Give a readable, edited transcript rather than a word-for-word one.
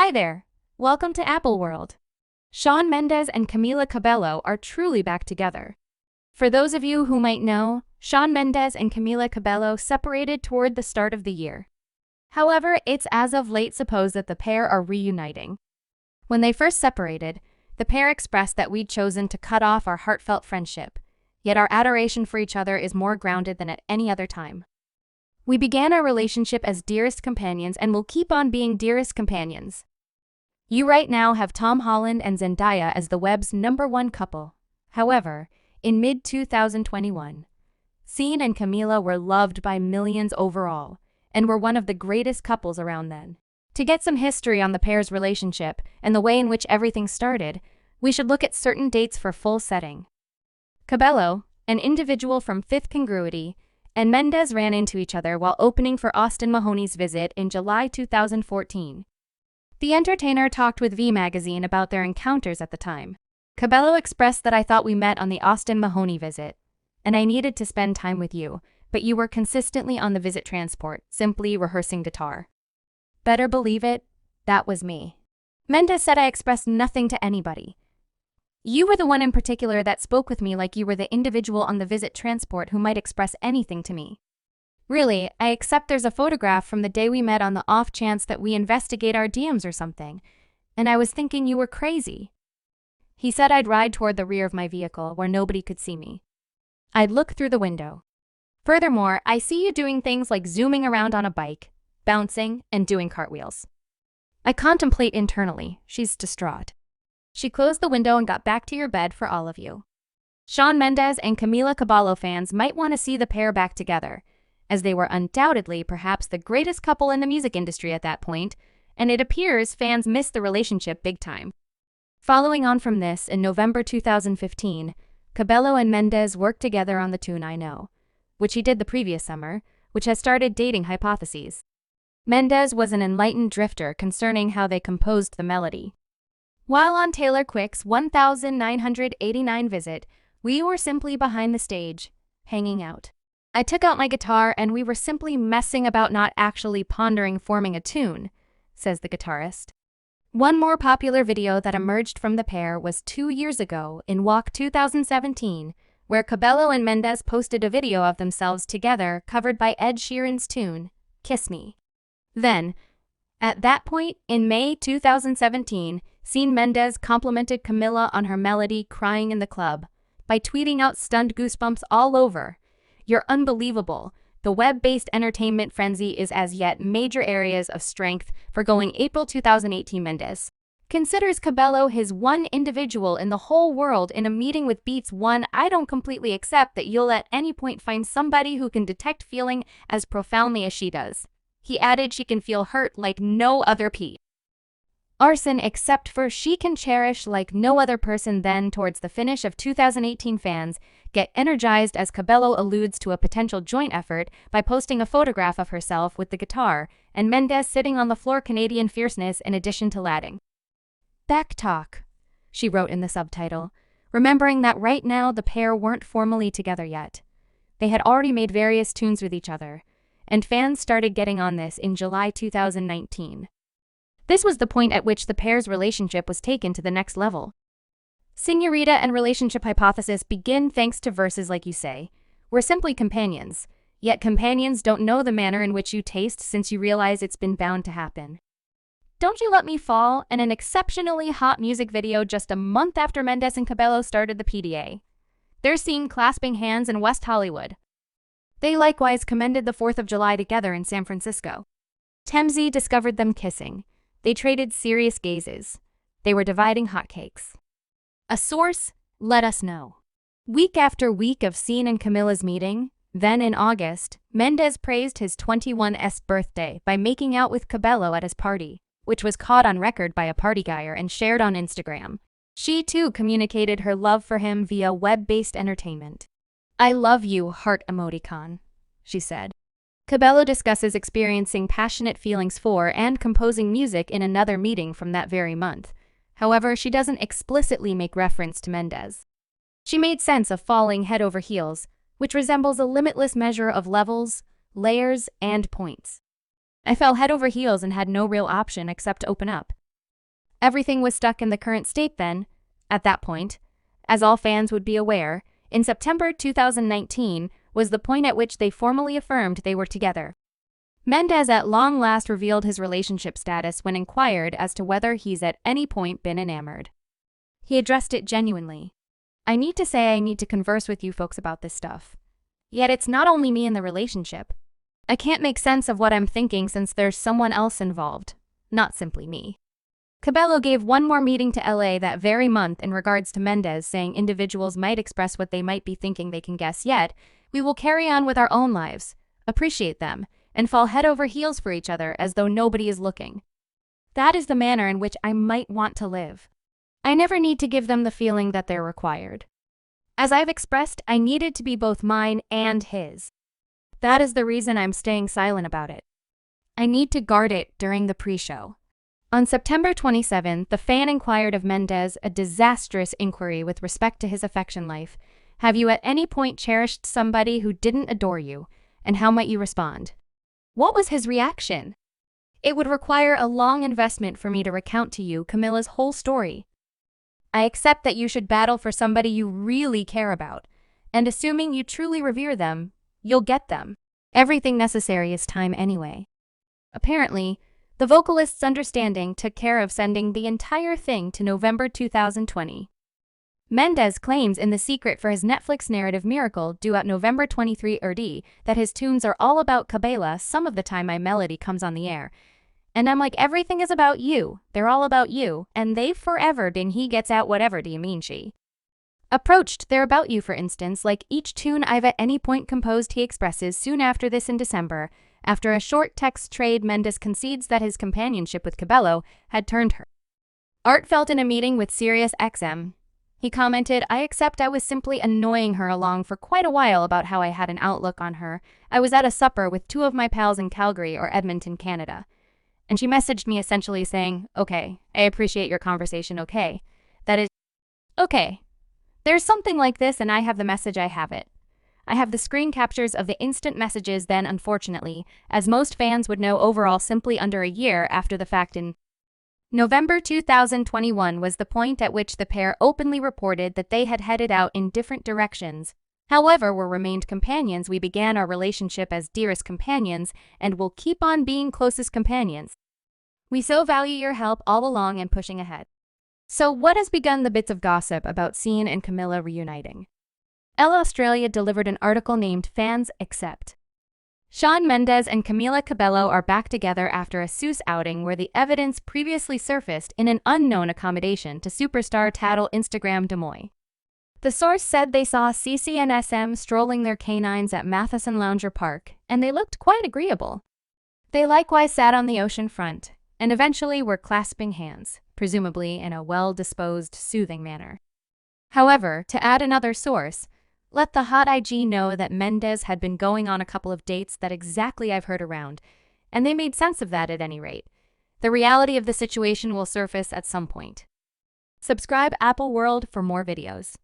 Hi there! Welcome to Apple World. Shawn Mendes and Camila Cabello are truly back together. For those of you who might know, Shawn Mendes and Camila Cabello separated toward the start of the year. However, it's as of late supposed that the pair are reuniting. When they first separated, the pair expressed that we'd chosen to cut off our heartfelt friendship, yet our adoration for each other is more grounded than at any other time. We began our relationship as dearest companions and will keep on being dearest companions. You right now have Tom Holland and Zendaya as the web's #1 couple. However, in mid-2021, Shawn and Camila were loved by millions overall, and were one of the greatest couples around then. To get some history on the pair's relationship and the way in which everything started, we should look at certain dates for full setting. Cabello, an individual from Fifth Congruity, and Mendes ran into each other while opening for Austin Mahoney's visit in July 2014. The entertainer talked with V Magazine about their encounters at the time. Cabello expressed that I thought we met on the Austin Mahoney visit, and I needed to spend time with you, but you were consistently on the visit transport, simply rehearsing guitar. Better believe it, that was me. Mendes said I expressed nothing to anybody. You were the one in particular that spoke with me like you were the individual on the visit transport who might express anything to me. Really, I accept there's a photograph from the day we met on the off chance that we investigate our DMs or something, and I was thinking you were crazy. He said I'd ride toward the rear of my vehicle where nobody could see me. I'd look through the window. Furthermore, I see you doing things like zooming around on a bike, bouncing, and doing cartwheels. I contemplate internally, she's distraught. She closed the window and got back to your bed for all of you. Shawn Mendes and Camila Cabello fans might want to see the pair back together, as they were undoubtedly perhaps the greatest couple in the music industry at that point, and it appears fans missed the relationship big time. Following on from this, in November 2015, Cabello and Mendes worked together on the tune I Know, which he did the previous summer, which has started dating hypotheses. Mendes was an enlightened drifter concerning how they composed the melody. While on Taylor Quick's 1989 visit, we were simply behind the stage, hanging out. I took out my guitar and we were simply messing about, not actually pondering forming a tune, says the guitarist. One more popular video that emerged from the pair was 2 years ago in Walk 2017, where Cabello and Mendes posted a video of themselves together covered by Ed Sheeran's tune, Kiss Me. Then, at that point, in May 2017, Shawn Mendes complimented Camila on her melody Crying in the Club by tweeting out stunned goosebumps all over. You're unbelievable. The web-based entertainment frenzy is as yet major areas of strength for going April 2018. Mendes considers Cabello his one individual in the whole world in a meeting with Beats One. I don't completely accept that you'll at any point find somebody who can detect feeling as profoundly as she does. He added she can feel hurt like no other person except for she can cherish like no other person. Then towards the finish of 2018, fans get energized as Cabello alludes to a potential joint effort by posting a photograph of herself with the guitar and Mendes sitting on the floor. Canadian fierceness in addition to Ladding. Back talk, she wrote in the subtitle, remembering that right now the pair weren't formally together yet. They had already made various tunes with each other, and fans started getting on this in July 2019. This was the point at which the pair's relationship was taken to the next level. Señorita and relationship hypothesis begin thanks to verses like you say, we're simply companions, yet companions don't know the manner in which you taste since you realize it's been bound to happen. Don't You Let Me Fall, and an exceptionally hot music video just a month after Mendes and Cabello started the PDA. They're seen clasping hands in West Hollywood. They likewise commended the 4th of July together in San Francisco. TMZ discovered them kissing. They traded serious gazes. They were dividing hotcakes. A source let us know. Week after week of Shawn and Camila's meeting, then in August, Mendes praised his 21st birthday by making out with Cabello at his party, which was caught on record by a partygeier and shared on Instagram. She too communicated her love for him via web-based entertainment. I love you, heart emoticon, she said. Cabello discusses experiencing passionate feelings for and composing music in another meeting from that very month. However, she doesn't explicitly make reference to Mendes. She made sense of falling head over heels, which resembles a limitless measure of levels, layers, and points. I fell head over heels and had no real option except to open up. Everything was stuck in the current state then, at that point. As all fans would be aware, in September 2019 was the point at which they formally affirmed they were together. Mendes at long last revealed his relationship status when inquired as to whether he's at any point been enamored. He addressed it genuinely. "I need to say I need to converse with you folks about this stuff. Yet it's not only me in the relationship. I can't make sense of what I'm thinking since there's someone else involved, not simply me." Cabello gave one more meeting to LA that very month in regards to Mendes, saying individuals might express what they might be thinking they can guess, yet we will carry on with our own lives, appreciate them, and fall head over heels for each other as though nobody is looking. That is the manner in which I might want to live. I never need to give them the feeling that they're required. As I've expressed, I needed to be both mine and his. That is the reason I'm staying silent about it. I need to guard it during the pre-show. On September 27, the fan inquired of Mendes a disastrous inquiry with respect to his affection life. Have you at any point cherished somebody who didn't adore you, and how might you respond? What was his reaction? It would require a long investment for me to recount to you Camila's whole story. I accept that you should battle for somebody you really care about, and assuming you truly revere them, you'll get them. Everything necessary is time anyway. Apparently, the vocalist's understanding took care of sending the entire thing to November 2020. Mendes claims in The Secret for his Netflix narrative Miracle, due out November 23 that his tunes are all about Cabela. Some of the time my melody comes on the air, and I'm like, everything is about you, they're all about you, and they've forever been. He gets out, whatever do you mean she? Approached, they're about you, for instance, like each tune I've at any point composed. He expresses soon after this in December. After a short text trade, Mendes concedes that his companionship with Cabello had turned her. Heartfelt in a meeting with SiriusXM, he commented, "I accept I was simply annoying her along for quite a while about how I had an outlook on her. I was at a supper with two of my pals in Calgary or Edmonton, Canada. And she messaged me essentially saying, okay, I appreciate your conversation, okay. That is, okay. There's something like this and I have the message, I have it. I have the screen captures of the instant messages. Then, unfortunately, as most fans would know, overall simply under a year after the fact in November 2021 was the point at which the pair openly reported that they had headed out in different directions. However, we remained companions. We began our relationship as dearest companions and will keep on being closest companions. We so value your help all along and pushing ahead." So what has begun the bits of gossip about Shawn and Camila reuniting? Elle Australia delivered an article named Fans Accept. Shawn Mendes and Camila Cabello are back together after a Seuss outing where the evidence previously surfaced in an unknown accommodation to superstar tattle Instagram Des Moines. The source said they saw CC and SM strolling their canines at Matheson Lounger Park, and they looked quite agreeable. They likewise sat on the ocean front, and eventually were clasping hands, presumably in a well-disposed, soothing manner. However, to add another source, let the hot IG know that Mendes had been going on a couple of dates that exactly I've heard around, and they made sense of that at any rate. The reality of the situation will surface at some point. Subscribe Apple World for more videos.